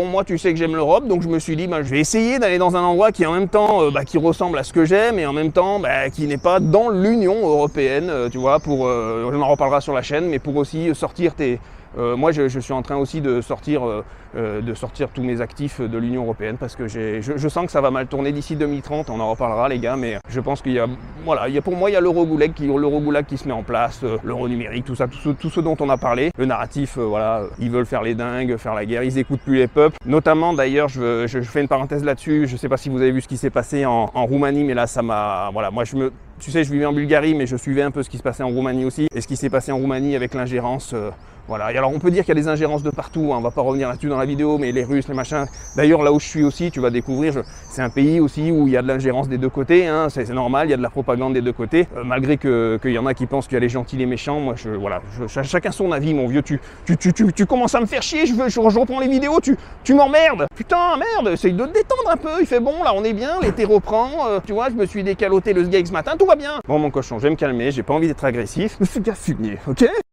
Bon, moi, tu sais que j'aime l'Europe, donc je me suis dit, je vais essayer d'aller dans un endroit qui en même temps, qui ressemble à ce que j'aime et en même temps, qui n'est pas dans l'Union européenne, tu vois, on en reparlera sur la chaîne, mais pour aussi sortir moi, je suis en train aussi de sortir tous mes actifs de l'Union européenne parce que je sens que ça va mal tourner d'ici 2030. On en reparlera, les gars, mais je pense qu'il y a, pour moi, il y a l'Eurogoulag qui se met en place, l'euro numérique, tout ça, tout ce dont on a parlé. Le narratif, ils veulent faire les dingues, faire la guerre, ils écoutent plus les peuples. Notamment, d'ailleurs, je fais une parenthèse là-dessus. Je sais pas si vous avez vu ce qui s'est passé en Roumanie, mais là, ça m'a, moi, tu sais, je vivais en Bulgarie, mais je suivais un peu ce qui se passait en Roumanie aussi. Et ce qui s'est passé en Roumanie avec l'ingérence, Et alors, on peut dire qu'il y a des ingérences de partout, hein. On va pas revenir là-dessus dans la vidéo, mais les Russes, les machins. D'ailleurs, là où je suis aussi, tu vas découvrir, c'est un pays aussi où il y a de l'ingérence des deux côtés, hein. C'est normal, il y a de la propagande des deux côtés. Malgré qu'il y en a qui pensent qu'il y a les gentils, les méchants, moi, chacun son avis, mon vieux. Tu commences à me faire chier, je reprends les vidéos, tu m'emmerdes. Putain, merde, essaye de te détendre un peu, il fait bon, là, on est bien, l'été reprend, tu vois, je me suis décaloté le sgeg ce matin, tout va bien. Bon, mon cochon, je vais me calmer, j'ai pas envie d'être agressif, je me suis bien fumier, ok ?